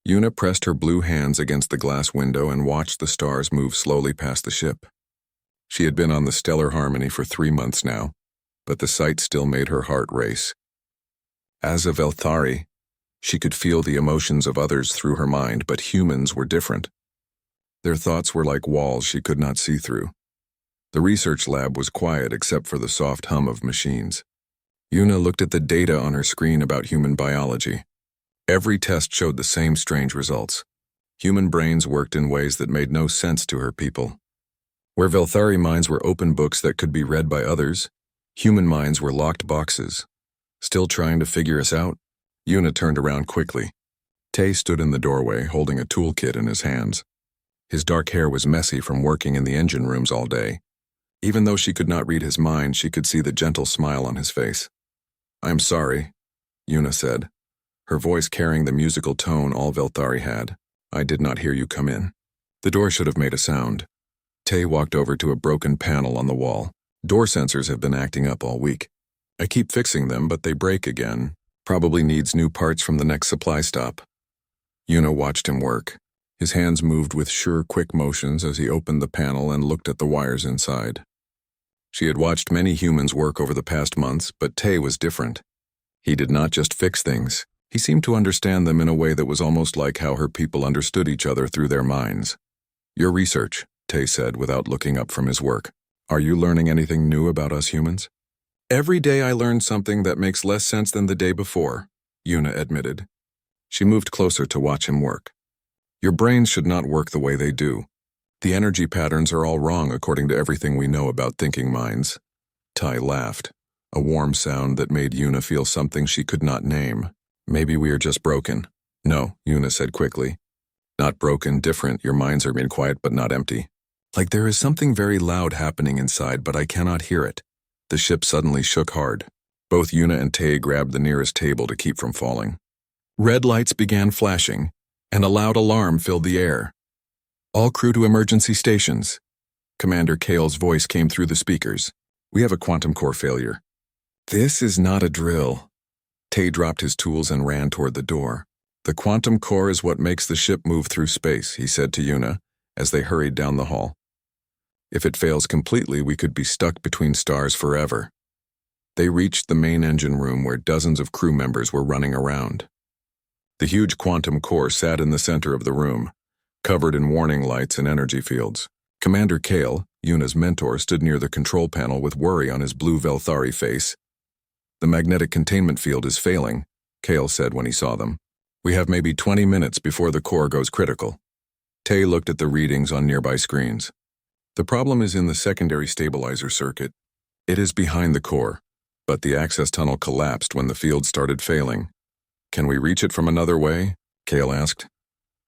Yuna pressed her blue hands against the glass window and watched the stars move slowly past the ship. She had been on the stellar harmony for 3 months now, but the sight still made her heart race. As a Velthari, she could feel the emotions of others through her mind, but humans were different. Their thoughts were like walls she could not see through. The research lab was quiet except for the soft hum of machines. Yuna looked at the data on her screen about human biology. Every test showed the same strange results. Human brains worked in ways that made no sense to her people. Where Velthari minds were open books that could be read by others, human minds were locked boxes. Still trying to figure us out? Yuna turned around quickly. Tay stood in the doorway, holding a toolkit in his hands. His dark hair was messy from working in the engine rooms all day. Even though she could not read his mind, she could see the gentle smile on his face. "I'm sorry," Yuna said, her voice carrying the musical tone all Velthari had. "I did not hear you come in." The door should have made a sound. Tay walked over to a broken panel on the wall. "Door sensors have been acting up all week. I keep fixing them, but they break again. Probably needs new parts from the next supply stop." Yuna watched him work. His hands moved with sure, quick motions as he opened the panel and looked at the wires inside. She had watched many humans work over the past months, but Tay was different. He did not just fix things. He seemed to understand them in a way that was almost like how her people understood each other through their minds. "Your research," Tay said without looking up from his work. "Are you learning anything new about us humans?" "Every day I learn something that makes less sense than the day before," Yuna admitted. She moved closer to watch him work. "Your brains should not work the way they do. The energy patterns are all wrong according to everything we know about thinking minds." Ty laughed, a warm sound that made Yuna feel something she could not name. "Maybe we are just broken." "No," Yuna said quickly. "Not broken, different. Your minds are in quiet but not empty. Like there is something very loud happening inside, but I cannot hear it." The ship suddenly shook hard. Both Yuna and Tay grabbed the nearest table to keep from falling. Red lights began flashing, and a loud alarm filled the air. "All crew to emergency stations." Commander Kale's voice came through the speakers. "We have a quantum core failure." "This is not a drill." Tay dropped his tools and ran toward the door. "The quantum core is what makes the ship move through space," he said to Yuna as they hurried down the hall. "If it fails completely, we could be stuck between stars forever." They reached the main engine room where dozens of crew members were running around. The huge quantum core sat in the center of the room, covered in warning lights and energy fields. Commander Kale, Yuna's mentor, stood near the control panel with worry on his blue Velthari face. "The magnetic containment field is failing," Kale said when he saw them. "We have maybe 20 minutes before the core goes critical." Tay looked at the readings on nearby screens. "The problem is in the secondary stabilizer circuit. It is behind the core, but the access tunnel collapsed when the field started failing." "Can we reach it from another way?" Kale asked.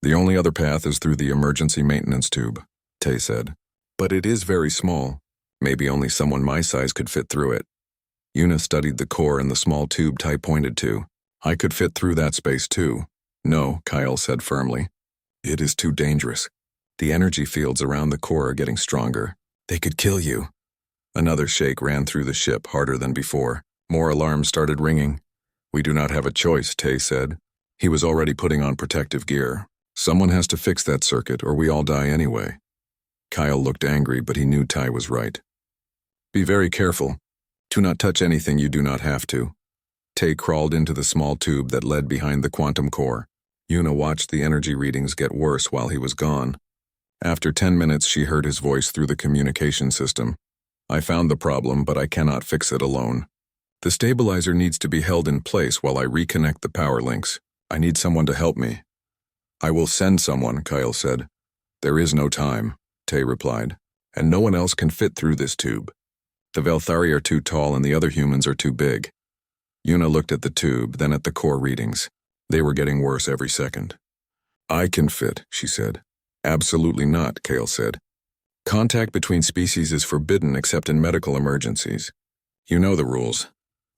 "The only other path is through the emergency maintenance tube," Tay said. "But it is very small. Maybe only someone my size could fit through it." Yuna studied the core and the small tube Tay pointed to. "I could fit through that space too." "No," Kyle said firmly. "It is too dangerous. The energy fields around the core are getting stronger. They could kill you." Another shake ran through the ship, harder than before. More alarms started ringing. "We do not have a choice," Tay said. He was already putting on protective gear. "Someone has to fix that circuit, or we all die anyway." Kyle looked angry, but he knew Ty was right. "Be very careful. Do not touch anything you do not have to." Tay crawled into the small tube that led behind the quantum core. Yuna watched the energy readings get worse while he was gone. After 10 minutes, she heard his voice through the communication system. "I found the problem, but I cannot fix it alone. The stabilizer needs to be held in place while I reconnect the power links. I need someone to help me." "I will send someone," Kyle said. "There is no time," Tay replied, "and no one else can fit through this tube. The Velthari are too tall and the other humans are too big." Yuna looked at the tube, then at the core readings. They were getting worse every second. "I can fit," she said. "Absolutely not," Kale said. "Contact between species is forbidden except in medical emergencies. You know the rules.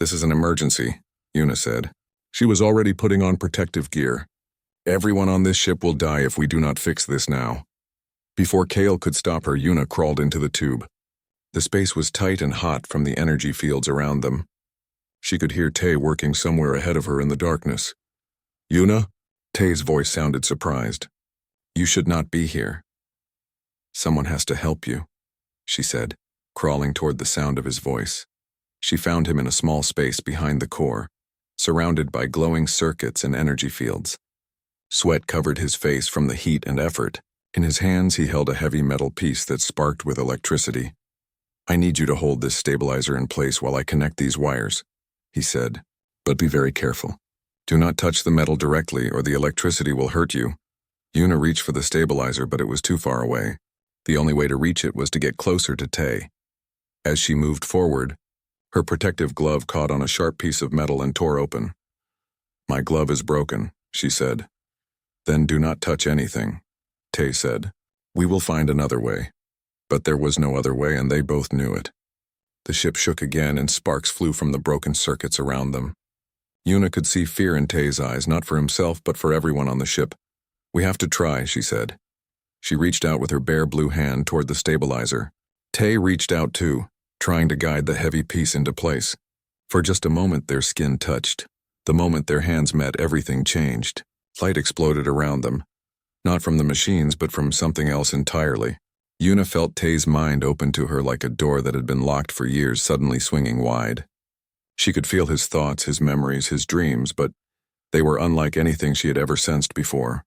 This is an emergency," Yuna said. She was already putting on protective gear. "Everyone on this ship will die if we do not fix this now." Before Kale could stop her, Yuna crawled into the tube. The space was tight and hot from the energy fields around them. She could hear Tay working somewhere ahead of her in the darkness. "Yuna?" Tay's voice sounded surprised. You should not be here. Someone has to help you, she said, crawling toward the sound of his voice. She found him in a small space behind the core, surrounded by glowing circuits and energy fields. Sweat covered his face from the heat and effort. In his hands he held a heavy metal piece that sparked with electricity. I need you to hold this stabilizer in place while I connect these wires, he said, but be very careful. Do not touch the metal directly or the electricity will hurt you. Yuna reached for the stabilizer, but it was too far away. The only way to reach it was to get closer to Tay. As she moved forward, her protective glove caught on a sharp piece of metal and tore open. My glove is broken, she said. Then do not touch anything, Tay said. We will find another way. But there was no other way, and they both knew it. The ship shook again, and sparks flew from the broken circuits around them. Yuna could see fear in Tay's eyes, not for himself, but for everyone on the ship. We have to try, she said. She reached out with her bare blue hand toward the stabilizer. Tay reached out too, trying to guide the heavy piece into place. For just a moment their skin touched. The moment their hands met, everything changed. Light exploded around them. Not from the machines, but from something else entirely. Yuna felt Tay's mind open to her like a door that had been locked for years suddenly swinging wide. She could feel his thoughts, his memories, his dreams, but they were unlike anything she had ever sensed before.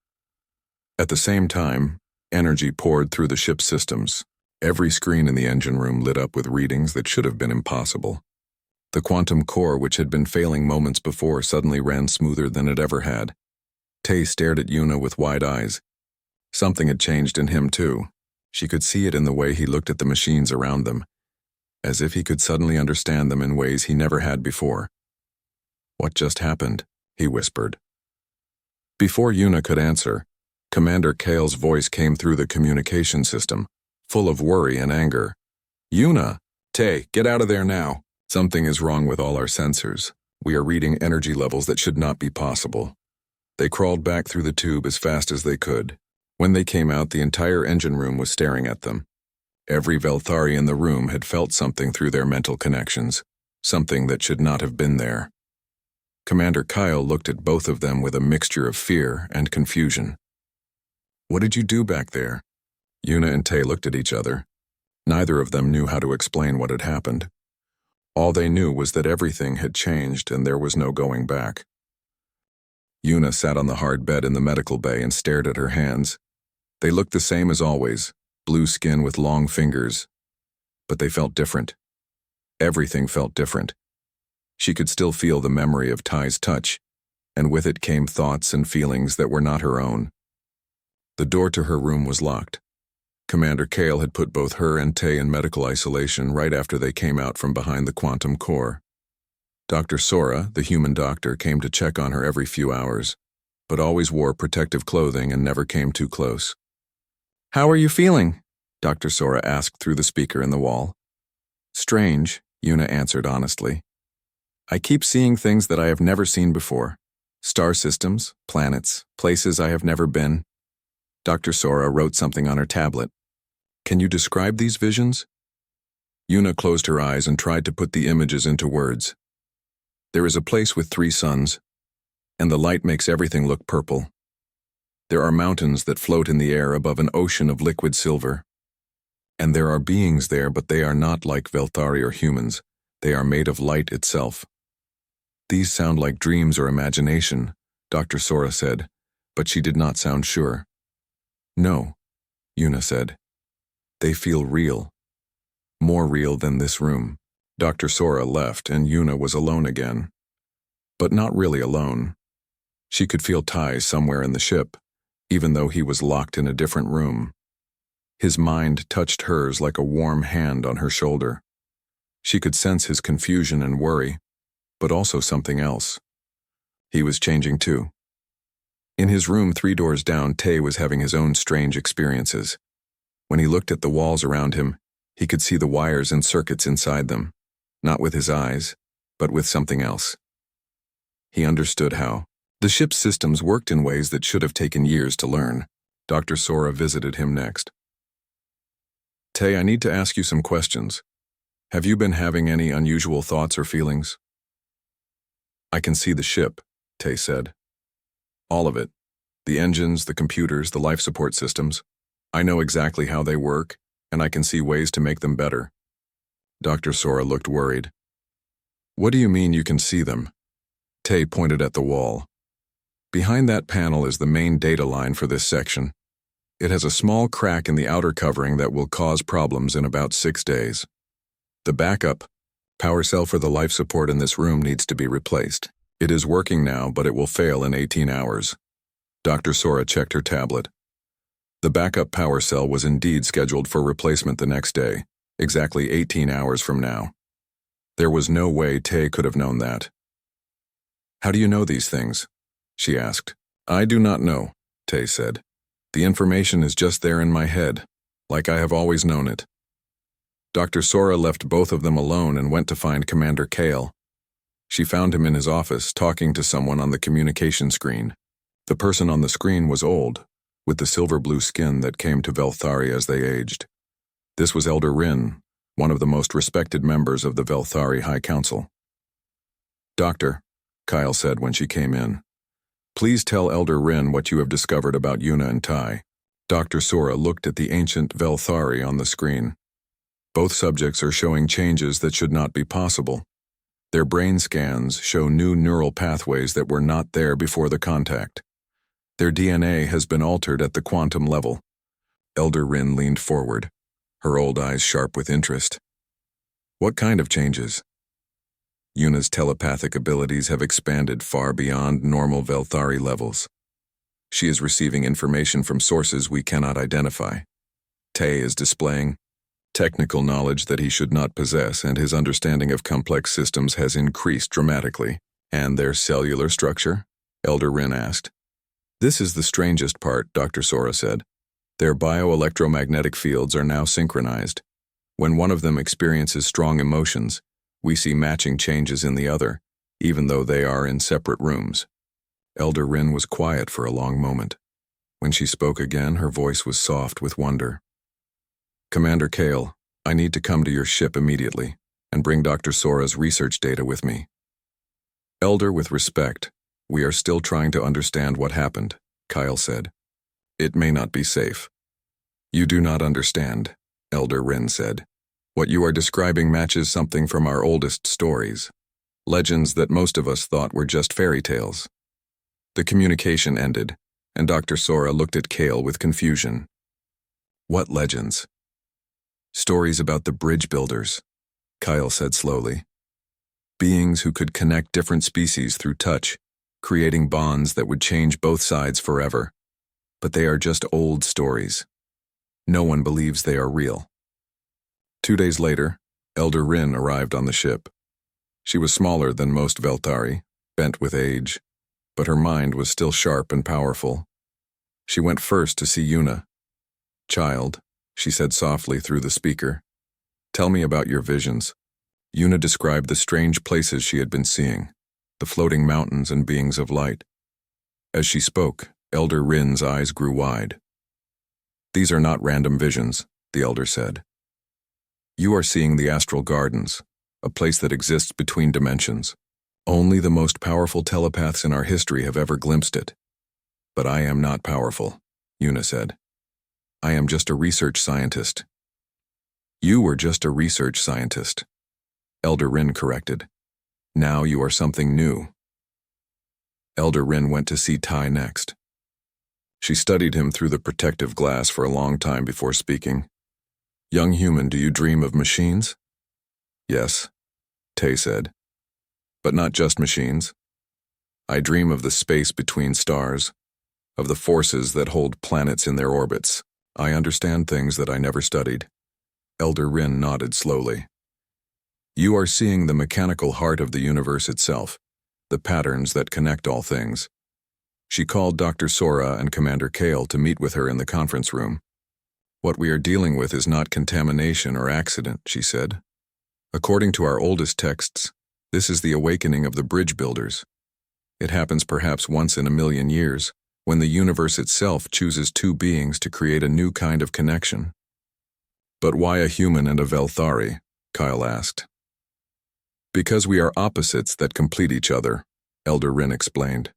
At the same time, energy poured through the ship's systems. Every screen in the engine room lit up with readings that should have been impossible. The quantum core, which had been failing moments before, suddenly ran smoother than it ever had. Tay stared at Yuna with wide eyes. Something had changed in him too. She could see it in the way he looked at the machines around them, as if he could suddenly understand them in ways he never had before. What just happened? He whispered. Before Yuna could answer, Commander Kale's voice came through the communication system, full of worry and anger. Yuna! Tay, get out of there now. Something is wrong with all our sensors. We are reading energy levels that should not be possible. They crawled back through the tube as fast as they could. When they came out, the entire engine room was staring at them. Every Velthari in the room had felt something through their mental connections, something that should not have been there. Commander Kyle looked at both of them with a mixture of fear and confusion. What did you do back there? Yuna and Tay looked at each other. Neither of them knew how to explain what had happened. All they knew was that everything had changed and there was no going back. Yuna sat on the hard bed in the medical bay and stared at her hands. They looked the same as always, blue skin with long fingers. But they felt different. Everything felt different. She could still feel the memory of Ty's touch, and with it came thoughts and feelings that were not her own. The door to her room was locked. Commander Kale had put both her and Tay in medical isolation right after they came out from behind the quantum core. Dr. Sora, the human doctor, came to check on her every few hours, but always wore protective clothing and never came too close. How are you feeling? Dr. Sora asked through the speaker in the wall. Strange, Yuna answered honestly. I keep seeing things that I have never seen before. Star systems, planets, places I have never been. Dr. Sora wrote something on her tablet. Can you describe these visions? Yuna closed her eyes and tried to put the images into words. There is a place with 3 suns, and the light makes everything look purple. There are mountains that float in the air above an ocean of liquid silver. And there are beings there, but they are not like Velthari or humans. They are made of light itself. These sound like dreams or imagination, Dr. Sora said, but she did not sound sure. No, Yuna said. They feel real. More real than this room. Dr. Sora left and Yuna was alone again. But not really alone. She could feel Ty somewhere in the ship, even though he was locked in a different room. His mind touched hers like a warm hand on her shoulder. She could sense his confusion and worry, but also something else. He was changing too. In his room 3 doors down, Tay was having his own strange experiences. When he looked at the walls around him, he could see the wires and circuits inside them, not with his eyes, but with something else. He understood how. The ship's systems worked in ways that should have taken years to learn. Dr. Sora visited him next. Tay, I need to ask you some questions. Have you been having any unusual thoughts or feelings? I can see the ship, Tay said. All of it, The engines, the computers, the life support systems. I know exactly how they work, and I can see ways to make them better. Dr. Sora looked worried. What do you mean you can see them? Tay pointed at the wall. Behind that panel is the main data line for this section. It has a small crack in the outer covering that will cause problems in about 6 days. The backup power cell for the life support in this room needs to be replaced. It is working now, but it will fail in 18 hours. Dr. Sora checked her tablet. The backup power cell was indeed scheduled for replacement the next day, exactly 18 hours from now. There was no way Tay could have known that. How do you know these things? She asked. I do not know, Tay said. The information is just there in my head, like I have always known it. Dr. Sora left both of them alone and went to find Commander Kale. She found him in his office, talking to someone on the communication screen. The person on the screen was old, with the silver-blue skin that came to Velthari as they aged. This was Elder Rin, one of the most respected members of the Velthari High Council. Doctor, Kyle said when she came in, please tell Elder Rin what you have discovered about Yuna and Tai. Dr. Sora looked at the ancient Velthari on the screen. Both subjects are showing changes that should not be possible. Their brain scans show new neural pathways that were not there before the contact. Their DNA has been altered at the quantum level. Elder Rin leaned forward, her old eyes sharp with interest. What kind of changes? Yuna's telepathic abilities have expanded far beyond normal Velthari levels. She is receiving information from sources we cannot identify. Tay is displaying technical knowledge that he should not possess, and his understanding of complex systems has increased dramatically. And their cellular structure? Elder Rin asked. This is the strangest part, Dr. Sora said. Their bioelectromagnetic fields are now synchronized. When one of them experiences strong emotions, we see matching changes in the other, even though they are in separate rooms. Elder Rin was quiet for a long moment. When she spoke again, her voice was soft with wonder. Commander Kale, I need to come to your ship immediately and bring Dr. Sora's research data with me. Elder, with respect, we are still trying to understand what happened, Kyle said. It may not be safe. You do not understand, Elder Rin said. What you are describing matches something from our oldest stories, legends that most of us thought were just fairy tales. The communication ended, and Dr. Sora looked at Kale with confusion. What legends? Stories about the bridge builders, Kyle said slowly. Beings who could connect different species through touch, creating bonds that would change both sides forever. But they are just old stories. No one believes they are real. 2 days later, Elder Rin arrived on the ship. She was smaller than most Velthari, bent with age, but her mind was still sharp and powerful. She went first to see Yuna. Child, she said softly through the speaker, tell me about your visions. Yuna described the strange places she had been seeing, the floating mountains and beings of light. As she spoke, Elder Rin's eyes grew wide. These are not random visions, the elder said. You are seeing the astral gardens, a place that exists between dimensions. Only the most powerful telepaths in our history have ever glimpsed it. But I am not powerful, Yuna said. I am just a research scientist. You were just a research scientist, Elder Rin corrected. Now you are something new. Elder Rin went to see Tai next. She studied him through the protective glass for a long time before speaking. Young human, do you dream of machines? Yes, Tay said. But not just machines. I dream of the space between stars, of the forces that hold planets in their orbits. I understand things that I never studied. Elder Rin nodded slowly. You are seeing the mechanical heart of the universe itself, the patterns that connect all things. She called Dr. Sora and Commander Kale to meet with her in the conference room. What we are dealing with is not contamination or accident, she said. According to our oldest texts, this is the awakening of the bridge builders. It happens perhaps once in a million years, when the universe itself chooses two beings to create a new kind of connection. But why a human and a Velthari? Kyle asked. Because we are opposites that complete each other, Elder Rin explained.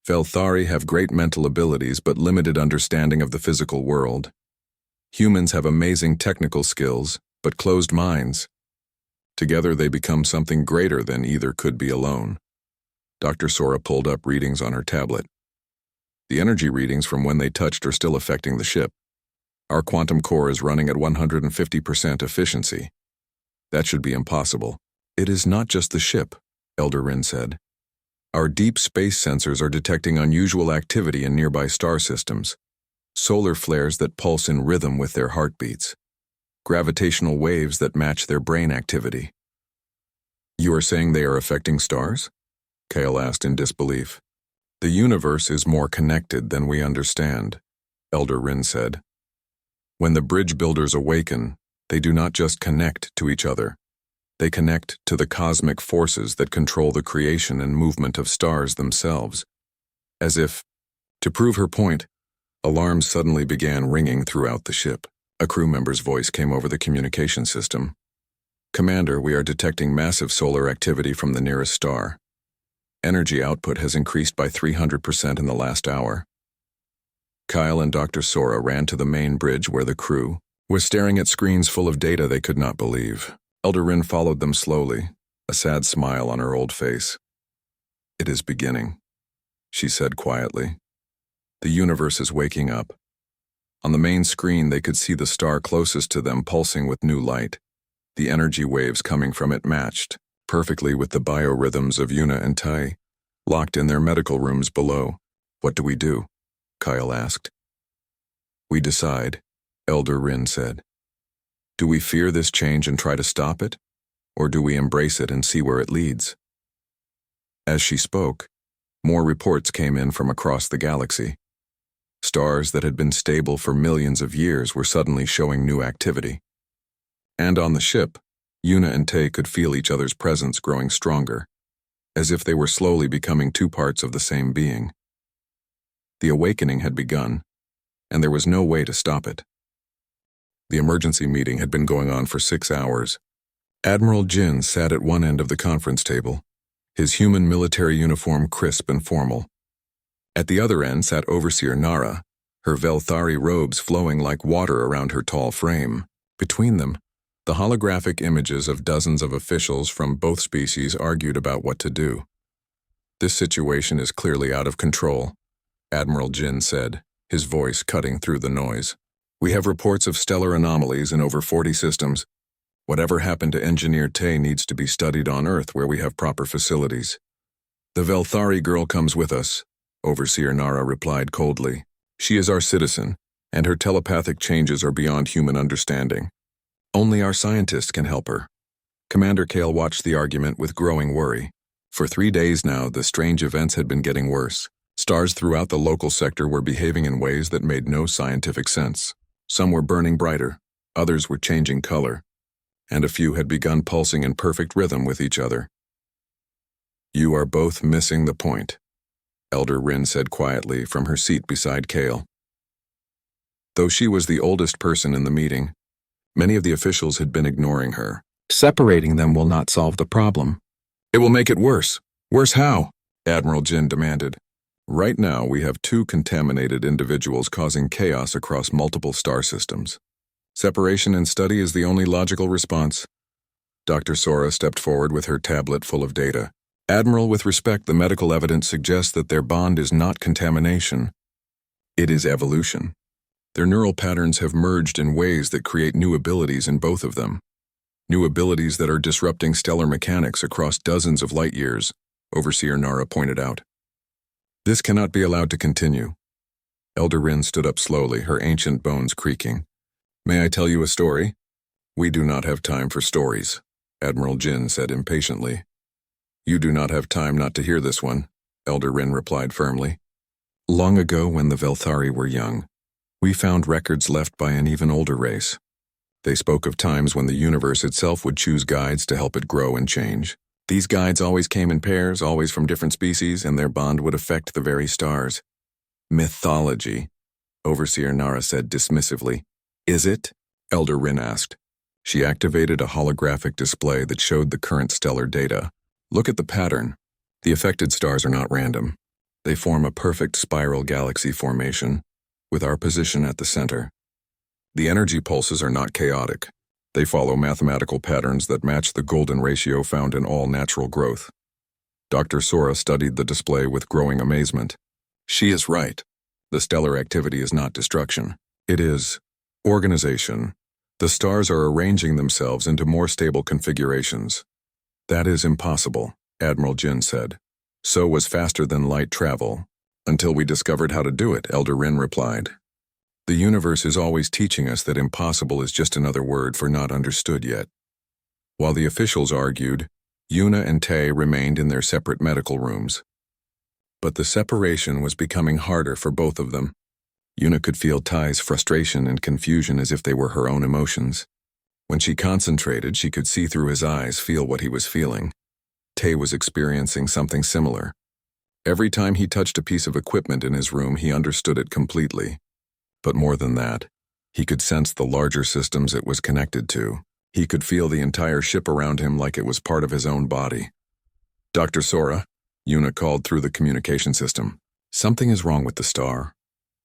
Velthari have great mental abilities but limited understanding of the physical world. Humans have amazing technical skills, but closed minds. Together they become something greater than either could be alone. Dr. Sora pulled up readings on her tablet. The energy readings from when they touched are still affecting the ship. Our quantum core is running at 150% efficiency. That should be impossible. It is not just the ship, Elder Rin said. Our deep space sensors are detecting unusual activity in nearby star systems. Solar flares that pulse in rhythm with their heartbeats. Gravitational waves that match their brain activity. You are saying they are affecting stars? Kale asked in disbelief. The universe is more connected than we understand, Elder Rin said. When the bridge builders awaken, they do not just connect to each other. They connect to the cosmic forces that control the creation and movement of stars themselves. As if, to prove her point, alarms suddenly began ringing throughout the ship. A crew member's voice came over the communication system. Commander, we are detecting massive solar activity from the nearest star. Energy output has increased by 300% in the last hour. Kyle and Dr. Sora ran to the main bridge where the crew was staring at screens full of data they could not believe. Elder Rin followed them slowly, a sad smile on her old face. It is beginning, she said quietly. The universe is waking up. On the main screen they could see the star closest to them pulsing with new light. The energy waves coming from it matched perfectly with the biorhythms of Yuna and Tai, locked in their medical rooms below. What do we do? Kyle asked. We decide, Elder Rin said. Do we fear this change and try to stop it, or do we embrace it and see where it leads? As she spoke, more reports came in from across the galaxy. Stars that had been stable for millions of years were suddenly showing new activity. And on the ship, Yuna and Tai could feel each other's presence growing stronger, as if they were slowly becoming two parts of the same being. The awakening had begun, and there was no way to stop it. The emergency meeting had been going on for 6 hours. Admiral Jin sat at one end of the conference table, his human military uniform crisp and formal. At the other end sat Overseer Nara, her Velthari robes flowing like water around her tall frame. Between them, the holographic images of dozens of officials from both species argued about what to do. This situation is clearly out of control, Admiral Jin said, his voice cutting through the noise. We have reports of stellar anomalies in over 40 systems. Whatever happened to Engineer Tai needs to be studied on Earth where we have proper facilities. The Velthari girl comes with us, Overseer Nara replied coldly. She is our citizen, and her telepathic changes are beyond human understanding. Only our scientists can help her. Commander Kale watched the argument with growing worry. For 3 days now, the strange events had been getting worse. Stars throughout the local sector were behaving in ways that made no scientific sense. Some were burning brighter, others were changing color, and a few had begun pulsing in perfect rhythm with each other. You are both missing the point, Elder Rin said quietly from her seat beside Kale. Though she was the oldest person in the meeting, many of the officials had been ignoring her. Separating them will not solve the problem. It will make it worse. Worse how? Admiral Jin demanded. Right now, we have 2 contaminated individuals causing chaos across multiple star systems. Separation and study is the only logical response. Dr. Sora stepped forward with her tablet full of data. Admiral, with respect, the medical evidence suggests that their bond is not contamination. It is evolution. Their neural patterns have merged in ways that create new abilities in both of them. New abilities that are disrupting stellar mechanics across dozens of light years, Overseer Nara pointed out. This cannot be allowed to continue. Elder Rin stood up slowly, her ancient bones creaking. May I tell you a story? We do not have time for stories, Admiral Jin said impatiently. You do not have time not to hear this one, Elder Rin replied firmly. Long ago, when the Velthari were young, we found records left by an even older race. They spoke of times when the universe itself would choose guides to help it grow and change. These guides always came in pairs, always from different species, and their bond would affect the very stars. Mythology, Overseer Nara said dismissively. Is it? Elder Rin asked. She activated a holographic display that showed the current stellar data. Look at the pattern. The affected stars are not random. They form a perfect spiral galaxy formation, with our position at the center. The energy pulses are not chaotic. They follow mathematical patterns that match the golden ratio found in all natural growth. Dr. Sora studied the display with growing amazement. She is right. The stellar activity is not destruction. It is organization. The stars are arranging themselves into more stable configurations. That is impossible, Admiral Jin said. So was faster-than-light travel. Until we discovered how to do it, Elder Rin replied. The universe is always teaching us that impossible is just another word for not understood yet. While the officials argued, Yuna and Tay remained in their separate medical rooms. But the separation was becoming harder for both of them. Yuna could feel Tai's frustration and confusion as if they were her own emotions. When she concentrated, she could see through his eyes, feel what he was feeling. Tay was experiencing something similar. Every time he touched a piece of equipment in his room, he understood it completely. But more than that, he could sense the larger systems it was connected to. He could feel the entire ship around him like it was part of his own body. Dr. Sora, Yuna called through the communication system. Something is wrong with the star.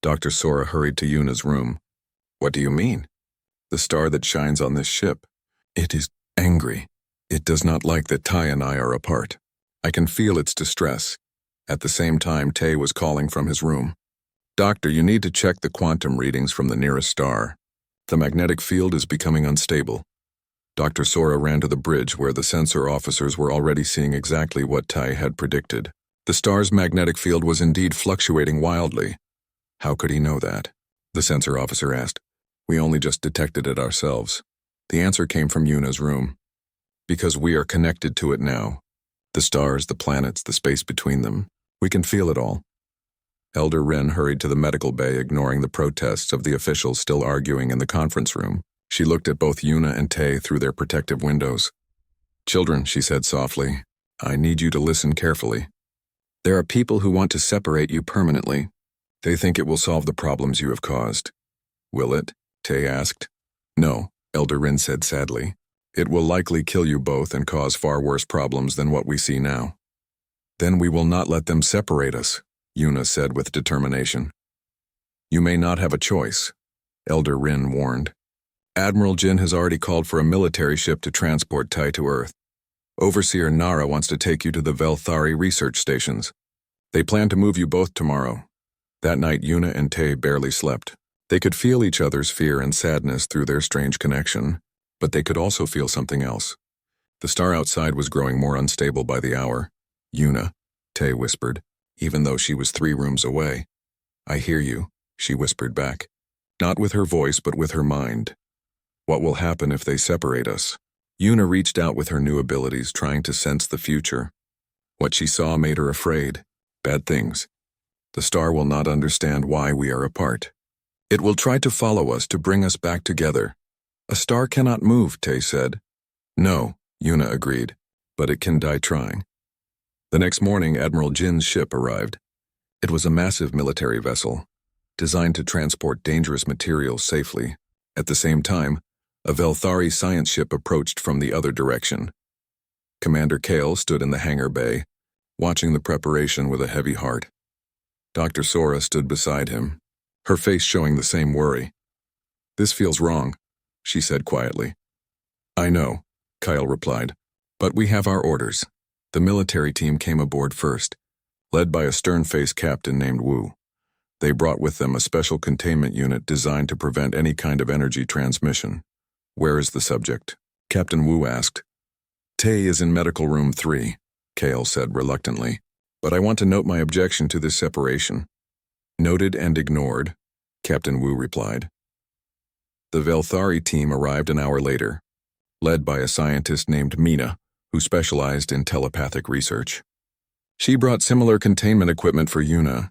Dr. Sora hurried to Yuna's room. What do you mean? The star that shines on this ship. It is angry. It does not like that Tai and I are apart. I can feel its distress. At the same time, Tay was calling from his room. Doctor, you need to check the quantum readings from the nearest star. The magnetic field is becoming unstable. Dr. Sora ran to the bridge where the sensor officers were already seeing exactly what Tai had predicted. The star's magnetic field was indeed fluctuating wildly. How could he know that? The sensor officer asked. We only just detected it ourselves. The answer came from Yuna's room. Because we are connected to it now. The stars, the planets, the space between them. We can feel it all. Elder Rin hurried to the medical bay, ignoring the protests of the officials still arguing in the conference room. She looked at both Yuna and Tay through their protective windows. Children, she said softly, I need you to listen carefully. There are people who want to separate you permanently. They think it will solve the problems you have caused. Will it? Tay asked. No, Elder Rin said sadly. It will likely kill you both and cause far worse problems than what we see now. Then we will not let them separate us, Yuna said with determination. You may not have a choice, Elder Rin warned. Admiral Jin has already called for a military ship to transport Tai to Earth. Overseer Nara wants to take you to the Velthari research stations. They plan to move you both tomorrow. That night, Yuna and Tay barely slept. They could feel each other's fear and sadness through their strange connection, but they could also feel something else. The star outside was growing more unstable by the hour. Yuna, Tay whispered, even though she was 3 rooms away. I hear you, she whispered back. Not with her voice, but with her mind. What will happen if they separate us? Yuna reached out with her new abilities, trying to sense the future. What she saw made her afraid. Bad things. The star will not understand why we are apart. It will try to follow us to bring us back together. A star cannot move, Tay said. No, Yuna agreed, but it can die trying. The next morning, Admiral Jin's ship arrived. It was a massive military vessel, designed to transport dangerous materials safely. At the same time, a Velthari science ship approached from the other direction. Commander Kale stood in the hangar bay, watching the preparation with a heavy heart. Dr. Sora stood beside him, her face showing the same worry. This feels wrong, she said quietly. I know, Kyle replied, but we have our orders. The military team came aboard first, led by a stern-faced captain named Wu. They brought with them a special containment unit designed to prevent any kind of energy transmission. Where is the subject? Captain Wu asked. Tay is in medical room 3, Kale said reluctantly, but I want to note my objection to this separation. Noted and ignored, Captain Wu replied. The Velthari team arrived an hour later, led by a scientist named Mina, who specialized in telepathic research. She brought similar containment equipment for Yuna.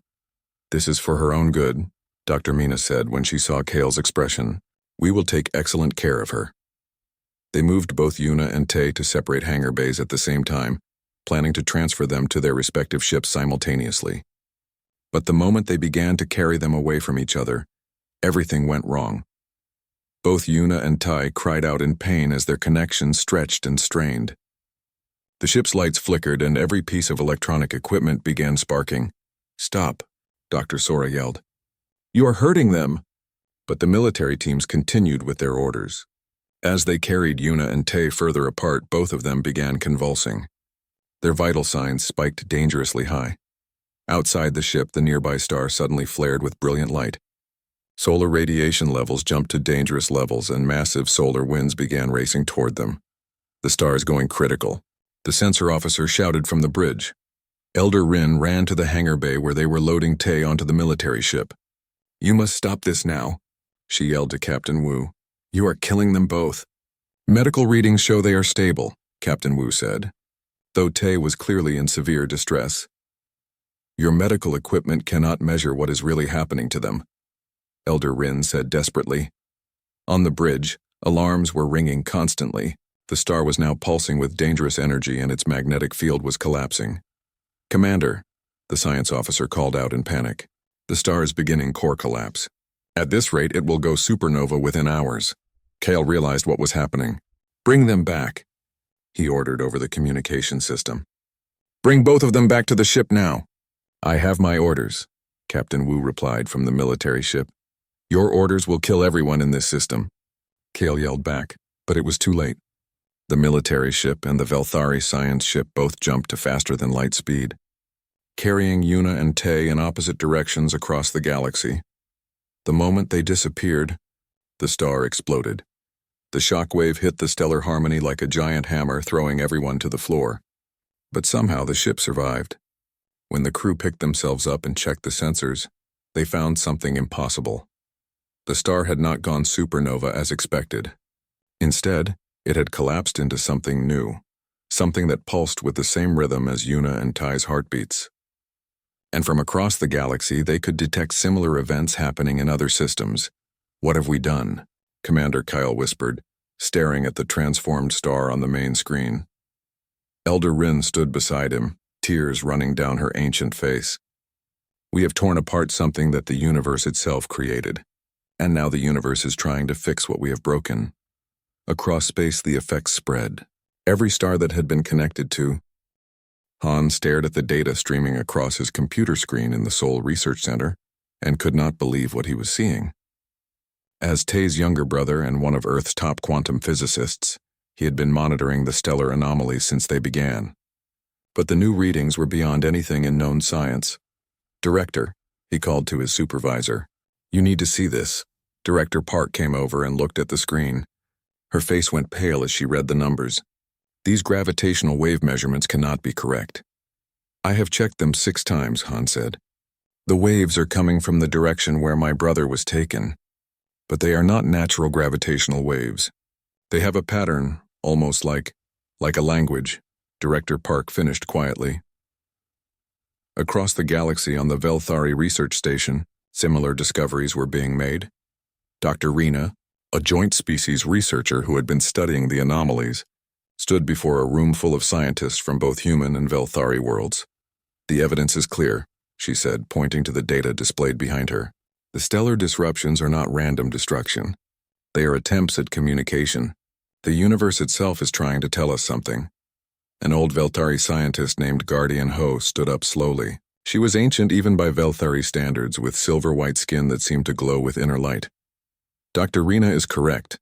This is for her own good, Dr. Mina said when she saw Kale's expression. We will take excellent care of her. They moved both Yuna and Tay to separate hangar bays at the same time, planning to transfer them to their respective ships simultaneously. But the moment they began to carry them away from each other, everything went wrong. Both Yuna and Tai cried out in pain as their connections stretched and strained. The ship's lights flickered and every piece of electronic equipment began sparking. Stop, Dr. Sora yelled. You are hurting them. But the military teams continued with their orders. As they carried Yuna and Tay further apart, both of them began convulsing. Their vital signs spiked dangerously high. Outside the ship, the nearby star suddenly flared with brilliant light. Solar radiation levels jumped to dangerous levels, and massive solar winds began racing toward them. The star is going critical. The sensor officer shouted from the bridge. Elder Rin ran to the hangar bay where they were loading Tay onto the military ship. You must stop this now, she yelled to Captain Wu. You are killing them both. Medical readings show they are stable, Captain Wu said, though Tay was clearly in severe distress. Your medical equipment cannot measure what is really happening to them, Elder Rin said desperately. On the bridge, alarms were ringing constantly. The star was now pulsing with dangerous energy and its magnetic field was collapsing. Commander, the science officer called out in panic. The star is beginning core collapse. At this rate, it will go supernova within hours. Kale realized what was happening. Bring them back, he ordered over the communication system. Bring both of them back to the ship now. I have my orders, Captain Wu replied from the military ship. Your orders will kill everyone in this system. Kale yelled back, but it was too late. The military ship and the Velthari science ship both jumped to faster-than-light speed, carrying Yuna and Tay in opposite directions across the galaxy. The moment they disappeared, the star exploded. The shockwave hit the stellar harmony like a giant hammer, throwing everyone to the floor. But somehow the ship survived. When the crew picked themselves up and checked the sensors, they found something impossible. The star had not gone supernova as expected. Instead, it had collapsed into something new, something that pulsed with the same rhythm as Yuna and Tai's heartbeats. And from across the galaxy, they could detect similar events happening in other systems. What have we done? Commander Kyle whispered, staring at the transformed star on the main screen. Elder Rin stood beside him, tears running down her ancient face. We have torn apart something that the universe itself created, and now the universe is trying to fix what we have broken. Across space, the effects spread. Every star that had been connected to. Han stared at the data streaming across his computer screen in the Seoul Research Center and could not believe what he was seeing. As Tay's younger brother and one of Earth's top quantum physicists, he had been monitoring the stellar anomalies since they began. But the new readings were beyond anything in known science. Director, he called to his supervisor. You need to see this. Director Park came over and looked at the screen. Her face went pale as she read the numbers. These gravitational wave measurements cannot be correct. I have checked them 6 times, Han said. The waves are coming from the direction where my brother was taken. But they are not natural gravitational waves. They have a pattern, almost like a language, Director Park finished quietly. Across the galaxy on the Velthari research station, similar discoveries were being made. Dr. Rena, a joint species researcher who had been studying the anomalies, stood before a room full of scientists from both human and Velthari worlds. The evidence is clear, she said, pointing to the data displayed behind her. The stellar disruptions are not random destruction. They are attempts at communication. The universe itself is trying to tell us something. An old Velthari scientist named Guardian Ho stood up slowly. She was ancient even by Velthari standards, with silver-white skin that seemed to glow with inner light. Dr. Rena is correct,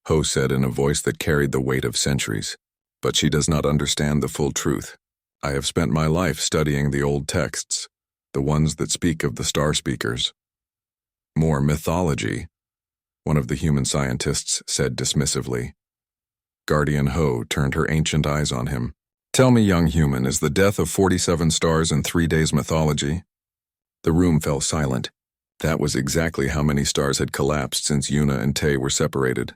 Ho said in a voice that carried the weight of centuries. But she does not understand the full truth. I have spent my life studying the old texts, the ones that speak of the star speakers. More mythology, one of the human scientists said dismissively. Guardian Ho turned her ancient eyes on him. Tell me, young human, is the death of 47 stars in 3 days mythology? The room fell silent. That was exactly how many stars had collapsed since Yuna and Tay were separated.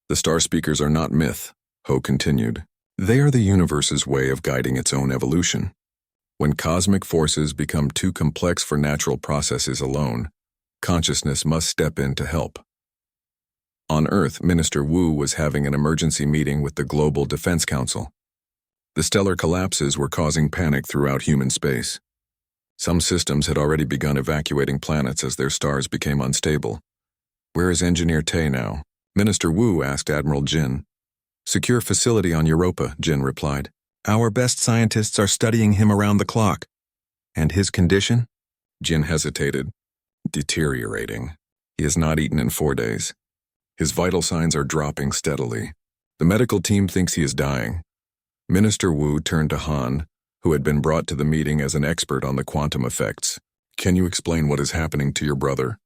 The star speakers are not myth, Ho continued. They are the universe's way of guiding its own evolution. When cosmic forces become too complex for natural processes alone, consciousness must step in to help. On Earth, Minister Wu was having an emergency meeting with the Global Defense Council. The stellar collapses were causing panic throughout human space. Some systems had already begun evacuating planets as their stars became unstable. Where is Engineer Tay now? Minister Wu asked Admiral Jin. Secure facility on Europa, Jin replied. Our best scientists are studying him around the clock. And his condition? Jin hesitated. Deteriorating. He has not eaten in 4 days. His vital signs are dropping steadily. The medical team thinks he is dying. Minister Wu turned to Han, who had been brought to the meeting as an expert on the quantum effects. Can you explain what is happening to your brother?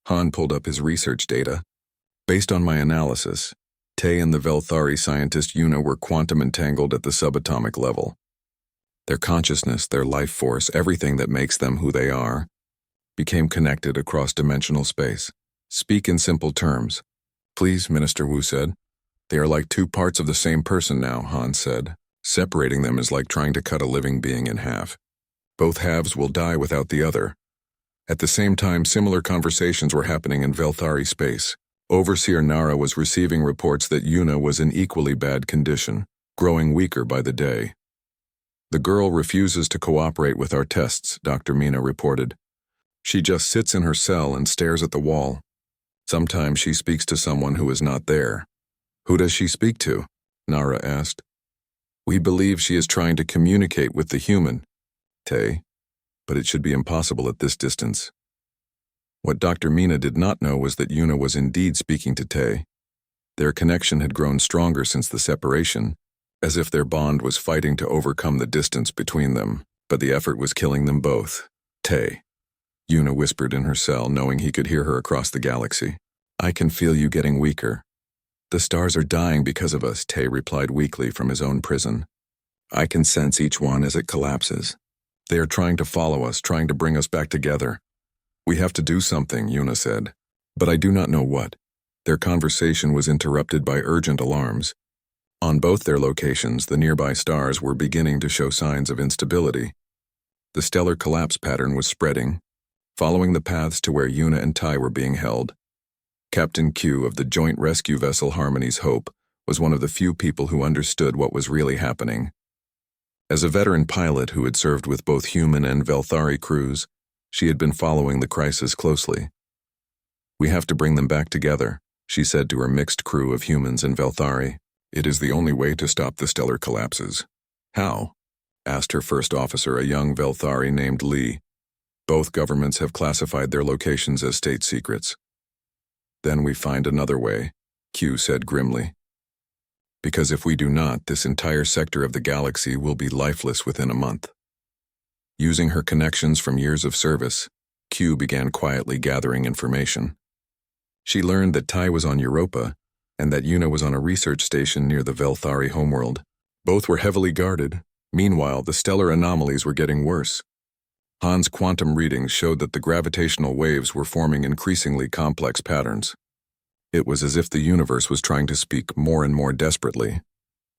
Han pulled up his research data. Based on my analysis, Tay and the Velthari scientist Yuna were quantum entangled at the subatomic level. Their consciousness, their life force, everything that makes them who they are, became connected across dimensional space. Speak in simple terms. Please, Minister Wu said. They are like 2 parts of the same person now, Han said. Separating them is like trying to cut a living being in half. Both halves will die without the other. At the same time, similar conversations were happening in Velthari space. Overseer Nara was receiving reports that Yuna was in equally bad condition, growing weaker by the day. The girl refuses to cooperate with our tests, Dr. Mina reported. She just sits in her cell and stares at the wall. Sometimes she speaks to someone who is not there. Who does she speak to? Nara asked. We believe she is trying to communicate with the human, Tay, but it should be impossible at this distance. What Dr. Mina did not know was that Yuna was indeed speaking to Tay. Their connection had grown stronger since the separation, as if their bond was fighting to overcome the distance between them, but the effort was killing them both. Tay. Yuna whispered in her cell, knowing he could hear her across the galaxy. I can feel you getting weaker. The stars are dying because of us, Tay replied weakly from his own prison. I can sense each one as it collapses. They are trying to follow us, trying to bring us back together. We have to do something, Yuna said. But I do not know what. Their conversation was interrupted by urgent alarms. On both their locations, the nearby stars were beginning to show signs of instability. The stellar collapse pattern was spreading, following the paths to where Yuna and Tai were being held. Captain Q of the joint rescue vessel Harmony's Hope was one of the few people who understood what was really happening. As a veteran pilot who had served with both human and Velthari crews, she had been following the crisis closely. We have to bring them back together, she said to her mixed crew of humans and Velthari. It is the only way to stop the stellar collapses. How? Asked her first officer, a young Velthari named Lee. Both governments have classified their locations as state secrets. Then we find another way, Q said grimly. Because if we do not, this entire sector of the galaxy will be lifeless within a month. Using her connections from years of service, Q began quietly gathering information. She learned that Tai was on Europa and that Yuna was on a research station near the Velthari homeworld. Both were heavily guarded. Meanwhile, the stellar anomalies were getting worse. Han's quantum readings showed that the gravitational waves were forming increasingly complex patterns. It was as if the universe was trying to speak more and more desperately.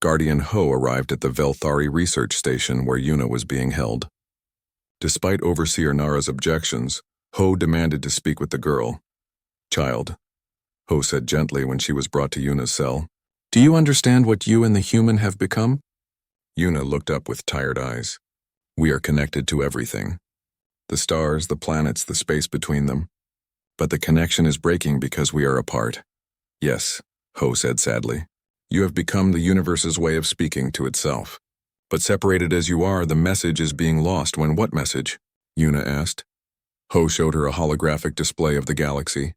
Guardian Ho arrived at the Velthari research station where Yuna was being held. Despite Overseer Nara's objections, Ho demanded to speak with the girl. Child, Ho said gently when she was brought to Yuna's cell. Do you understand what you and the human have become? Yuna looked up with tired eyes. We are connected to everything. The stars, the planets, the space between them. But the connection is breaking because we are apart. Yes, Ho said sadly. You have become the universe's way of speaking to itself. But separated as you are, the message is being lost. When what message? Yuna asked. Ho showed her a holographic display of the galaxy.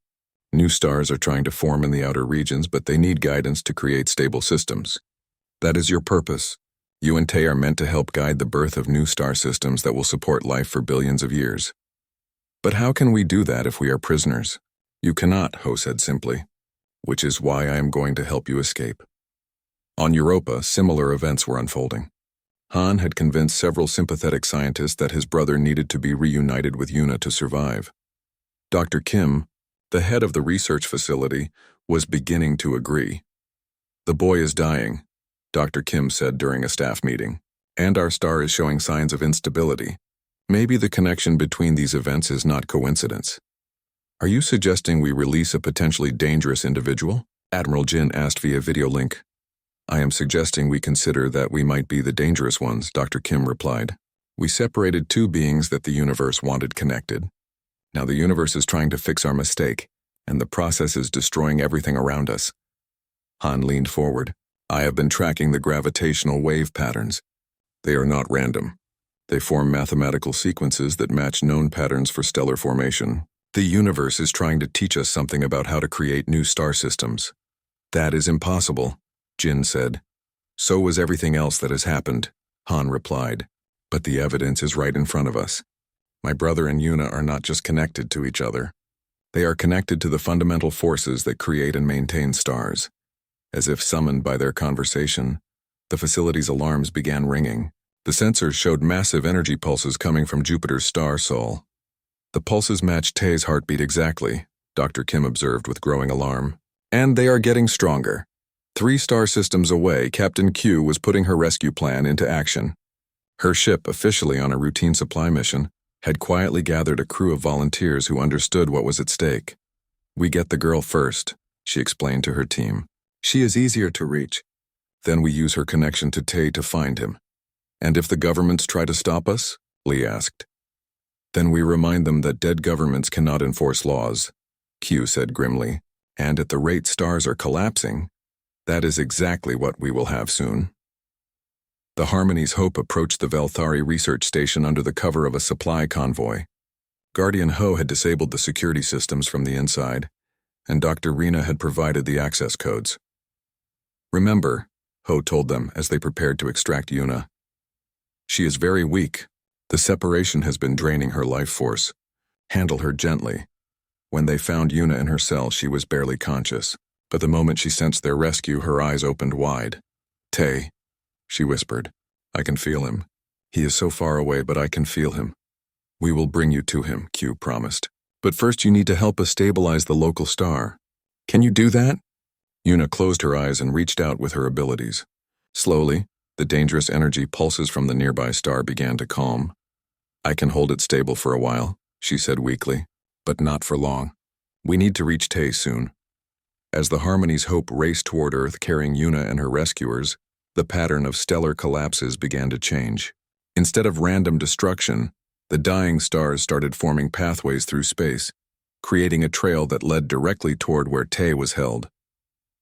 New stars are trying to form in the outer regions, but they need guidance to create stable systems. That is your purpose. You and Tay are meant to help guide the birth of new star systems that will support life for billions of years. But how can we do that if we are prisoners? You cannot, Ho said simply, which is why I am going to help you escape. On Europa, similar events were unfolding. Han had convinced several sympathetic scientists that his brother needed to be reunited with Yuna to survive. Dr. Kim, the head of the research facility, was beginning to agree. The boy is dying, Dr. Kim said during a staff meeting, and our star is showing signs of instability. Maybe the connection between these events is not coincidence. Are you suggesting we release a potentially dangerous individual? Admiral Jin asked via video link. I am suggesting we consider that we might be the dangerous ones, Dr. Kim replied. We separated 2 beings that the universe wanted connected. Now the universe is trying to fix our mistake, and the process is destroying everything around us. Han leaned forward. I have been tracking the gravitational wave patterns. They are not random. They form mathematical sequences that match known patterns for stellar formation. The universe is trying to teach us something about how to create new star systems. That is impossible, Jin said. So was everything else that has happened, Han replied. But the evidence is right in front of us. My brother and Yuna are not just connected to each other. They are connected to the fundamental forces that create and maintain stars. As if summoned by their conversation, the facility's alarms began ringing. The sensors showed massive energy pulses coming from Jupiter's star Sol. The pulses matched Tae's heartbeat exactly, Dr. Kim observed with growing alarm. And they are getting stronger. 3 star systems away, Captain Q was putting her rescue plan into action. Her ship, officially on a routine supply mission, had quietly gathered a crew of volunteers who understood what was at stake. We get the girl first, she explained to her team. She is easier to reach. Then we use her connection to Tae to find him. And if the governments try to stop us? Lee asked. Then we remind them that dead governments cannot enforce laws, Q said grimly. And at the rate stars are collapsing, that is exactly what we will have soon. The Harmony's Hope approached the Velthari research station under the cover of a supply convoy. Guardian Ho had disabled the security systems from the inside, and Dr. Rena had provided the access codes. Remember, Ho told them as they prepared to extract Yuna. She is very weak. The separation has been draining her life force. Handle her gently. When they found Yuna in her cell, she was barely conscious, but the moment she sensed their rescue, her eyes opened wide. Tae, she whispered. I can feel him. He is so far away, but I can feel him. We will bring you to him, Q promised. But first you need to help us stabilize the local star. Can you do that? Yuna closed her eyes and reached out with her abilities. Slowly, the dangerous energy pulses from the nearby star began to calm. I can hold it stable for a while, she said weakly, but not for long. We need to reach Tae soon. As the Harmony's Hope raced toward Earth carrying Yuna and her rescuers, the pattern of stellar collapses began to change. Instead of random destruction, the dying stars started forming pathways through space, creating a trail that led directly toward where Tae was held.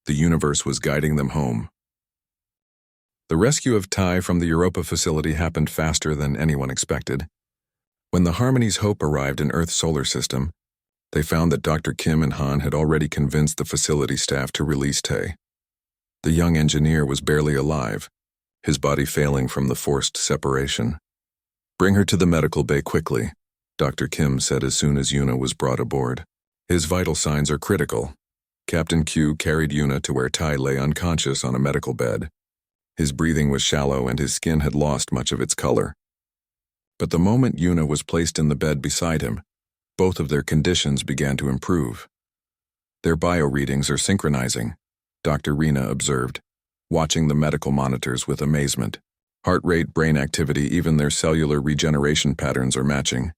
The universe was guiding them home. The rescue of Tai from the Europa facility happened faster than anyone expected. When the Harmony's Hope arrived in Earth's solar system, they found that Dr. Kim and Han had already convinced the facility staff to release Tae. The young engineer was barely alive, his body failing from the forced separation. Bring her to the medical bay quickly, Dr. Kim said as soon as Yuna was brought aboard. His vital signs are critical. Captain Q carried Yuna to where Tai lay unconscious on a medical bed. His breathing was shallow and his skin had lost much of its color. But the moment Yuna was placed in the bed beside him, both of their conditions began to improve. Their bio-readings are synchronizing, Dr. Rena observed, watching the medical monitors with amazement. Heart rate, brain activity, even their cellular regeneration patterns are matching.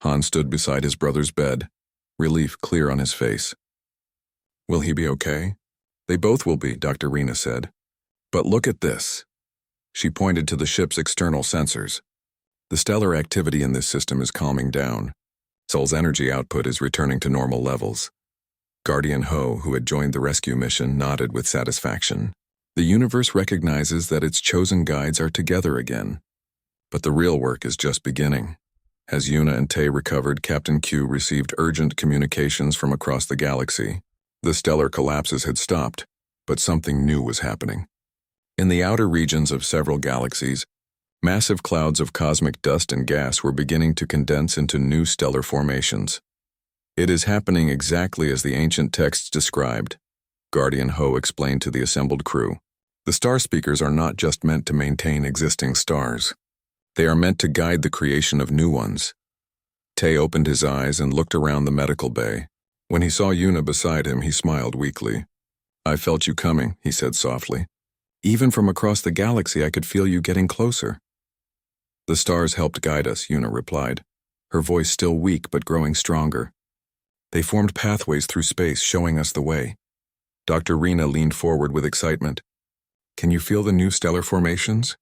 Han stood beside his brother's bed, relief clear on his face. Will he be okay? They both will be, Dr. Rena said. But look at this. She pointed to the ship's external sensors. The stellar activity in this system is calming down. Sol's energy output is returning to normal levels. Guardian Ho, who had joined the rescue mission, nodded with satisfaction. The universe recognizes that its chosen guides are together again. But the real work is just beginning. As Yuna and Tae recovered, Captain Q received urgent communications from across the galaxy. The stellar collapses had stopped, but something new was happening. In the outer regions of several galaxies, massive clouds of cosmic dust and gas were beginning to condense into new stellar formations. It is happening exactly as the ancient texts described, Guardian Ho explained to the assembled crew. The star speakers are not just meant to maintain existing stars. They are meant to guide the creation of new ones. Tae opened his eyes and looked around the medical bay. When he saw Yuna beside him, he smiled weakly. I felt you coming, he said softly. Even from across the galaxy, I could feel you getting closer. The stars helped guide us, Yuna replied, her voice still weak but growing stronger. They formed pathways through space, showing us the way. Dr. Rena leaned forward with excitement. Can you feel the new stellar formations?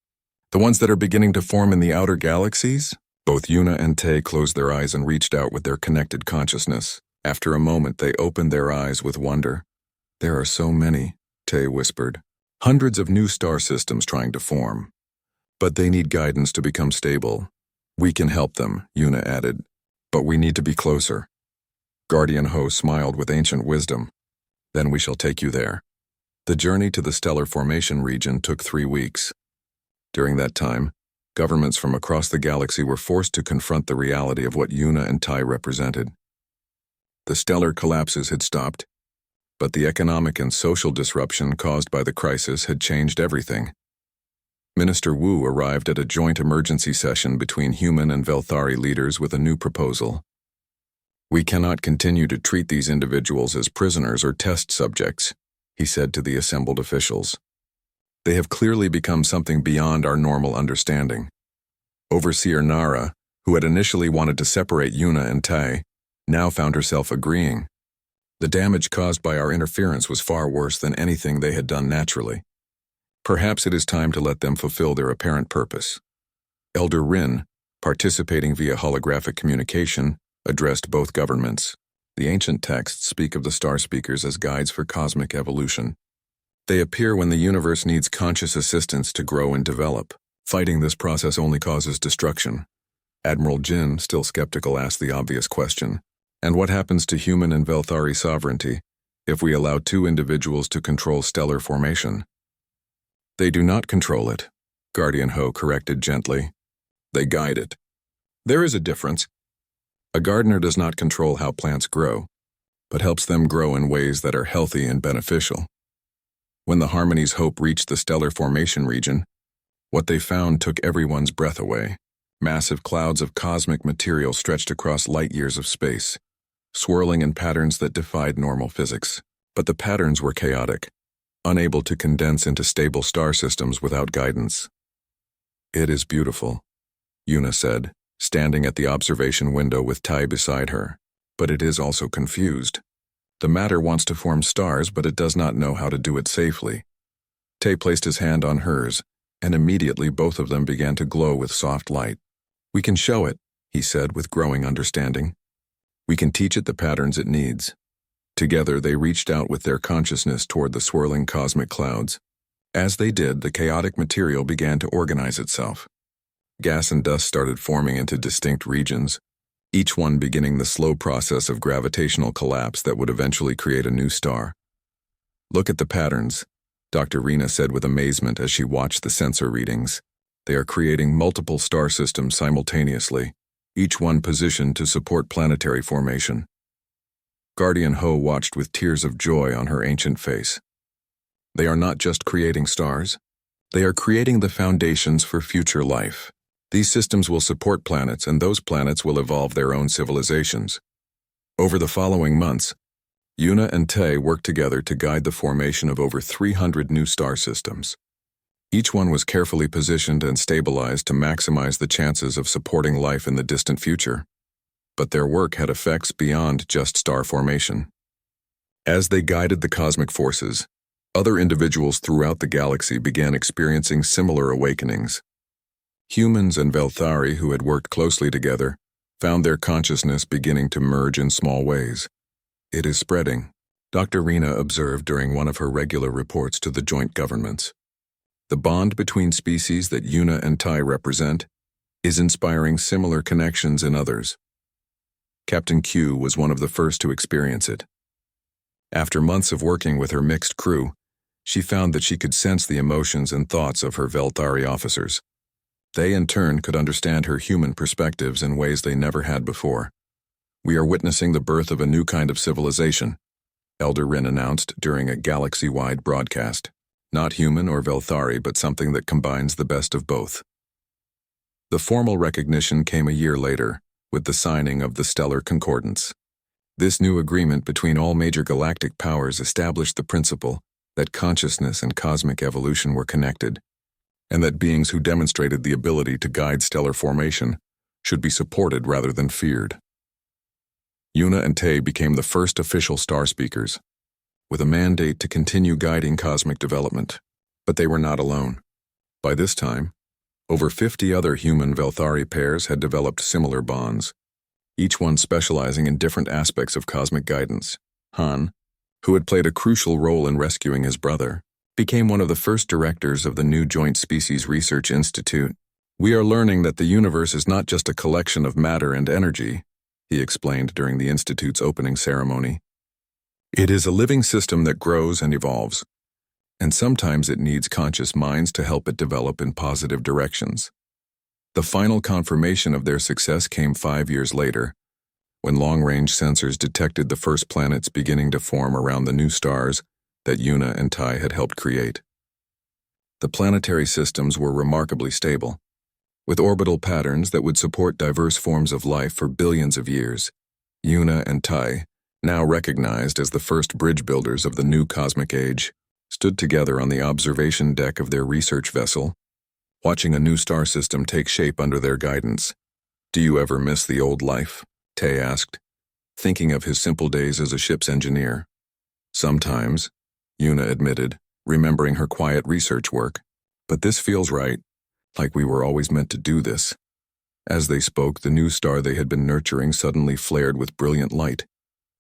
The ones that are beginning to form in the outer galaxies? Both Yuna and Tae closed their eyes and reached out with their connected consciousness. After a moment, they opened their eyes with wonder. There are so many, Tae whispered. Hundreds of new star systems trying to form. But they need guidance to become stable. We can help them, Yuna added, but we need to be closer. Guardian Ho smiled with ancient wisdom. Then we shall take you there. The journey to the stellar formation region took 3 weeks. During that time, governments from across the galaxy were forced to confront the reality of what Yuna and Tai represented. The stellar collapses had stopped, but the economic and social disruption caused by the crisis had changed everything. Minister Wu arrived at a joint emergency session between human and Velthari leaders with a new proposal. We cannot continue to treat these individuals as prisoners or test subjects, he said to the assembled officials. They have clearly become something beyond our normal understanding. Overseer Nara, who had initially wanted to separate Yuna and Tai, now found herself agreeing. The damage caused by our interference was far worse than anything they had done naturally. Perhaps it is time to let them fulfill their apparent purpose. Elder Rin, participating via holographic communication, addressed both governments. The ancient texts speak of the star speakers as guides for cosmic evolution. They appear when the universe needs conscious assistance to grow and develop. Fighting this process only causes destruction. Admiral Jin, still skeptical, asked the obvious question. And what happens to human and Velthari sovereignty if we allow 2 individuals to control stellar formation? They do not control it, Guardian Ho corrected gently. They guide it. There is a difference. A gardener does not control how plants grow, but helps them grow in ways that are healthy and beneficial. When the Harmony's hope reached the stellar formation region, what they found took everyone's breath away. Massive clouds of cosmic material stretched across light years of space, swirling in patterns that defied normal physics. But the patterns were chaotic, unable to condense into stable star systems without guidance. It is beautiful, Yuna said, standing at the observation window with Tai beside her. But it is also confused. The matter wants to form stars, but it does not know how to do it safely. Tai placed his hand on hers, and immediately both of them began to glow with soft light. We can show it, he said with growing understanding. We can teach it the patterns it needs. Together they reached out with their consciousness toward the swirling cosmic clouds. As they did, the chaotic material began to organize itself. Gas and dust started forming into distinct regions, each one beginning the slow process of gravitational collapse that would eventually create a new star. Look at the patterns, Dr. Rena said with amazement as she watched the sensor readings. They are creating multiple star systems simultaneously, each one positioned to support planetary formation. Guardian Ho watched with tears of joy on her ancient face. They are not just creating stars, they are creating the foundations for future life. These systems will support planets, and those planets will evolve their own civilizations. Over the following months, Yuna and Tai worked together to guide the formation of over 300 new star systems. Each one was carefully positioned and stabilized to maximize the chances of supporting life in the distant future. But their work had effects beyond just star formation. As they guided the cosmic forces, other individuals throughout the galaxy began experiencing similar awakenings. Humans and Velthari, who had worked closely together, found their consciousness beginning to merge in small ways. It is spreading, Dr. Rena observed during one of her regular reports to the joint governments. The bond between species that Yuna and Tai represent is inspiring similar connections in others. Captain Q was one of the first to experience it. After months of working with her mixed crew, she found that she could sense the emotions and thoughts of her Velthari officers. They, in turn, could understand her human perspectives in ways they never had before. We are witnessing the birth of a new kind of civilization, Elder Rin announced during a galaxy-wide broadcast. Not human or Velthari, but something that combines the best of both. The formal recognition came a year later, with the signing of the Stellar Concordance. This new agreement between all major galactic powers established the principle that consciousness and cosmic evolution were connected, and that beings who demonstrated the ability to guide stellar formation should be supported rather than feared. Yuna and Tai became the first official star speakers, with a mandate to continue guiding cosmic development. But they were not alone. By this time, over 50 other human Velthari pairs had developed similar bonds, each one specializing in different aspects of cosmic guidance. Han, who had played a crucial role in rescuing his brother, became one of the first directors of the new Joint Species Research Institute. "We are learning that the universe is not just a collection of matter and energy," he explained during the Institute's opening ceremony. "It is a living system that grows and evolves, and sometimes it needs conscious minds to help it develop in positive directions." The final confirmation of their success came 5 years later, when long-range sensors detected the first planets beginning to form around the new stars that Yuna and Tai had helped create. The planetary systems were remarkably stable, with orbital patterns that would support diverse forms of life for billions of years. Yuna and Tai, now recognized as the first bridge builders of the new cosmic age, stood together on the observation deck of their research vessel, watching a new star system take shape under their guidance. "Do you ever miss the old life?" Tai asked, thinking of his simple days as a ship's engineer. "Sometimes," Yuna admitted, remembering her quiet research work. "But this feels right, like we were always meant to do this." As they spoke, the new star they had been nurturing suddenly flared with brilliant light,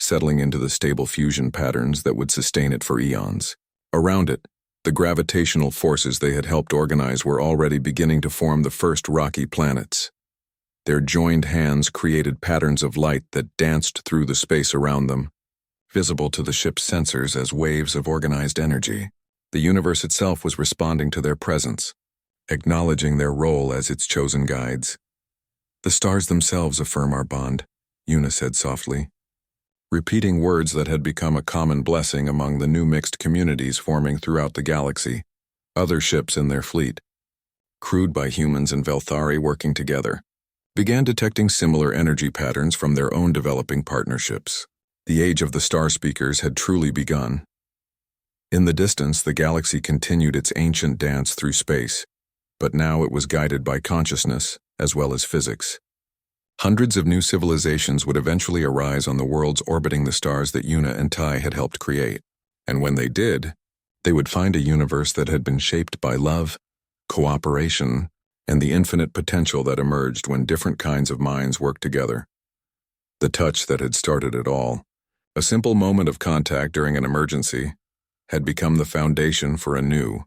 settling into the stable fusion patterns that would sustain it for eons. Around it, the gravitational forces they had helped organize were already beginning to form the first rocky planets. Their joined hands created patterns of light that danced through the space around them, visible to the ship's sensors as waves of organized energy. The universe itself was responding to their presence, acknowledging their role as its chosen guides. "The stars themselves affirm our bond," Yuna said softly, repeating words that had become a common blessing among the new mixed communities forming throughout the galaxy. Other ships in their fleet, crewed by humans and Velthari working together, began detecting similar energy patterns from their own developing partnerships. The age of the star speakers had truly begun. In the distance, the galaxy continued its ancient dance through space, but now it was guided by consciousness as well as physics. Hundreds of new civilizations would eventually arise on the worlds orbiting the stars that Yuna and Tai had helped create, and when they did, they would find a universe that had been shaped by love, cooperation, and the infinite potential that emerged when different kinds of minds worked together. The touch that had started it all, a simple moment of contact during an emergency, had become the foundation for a new,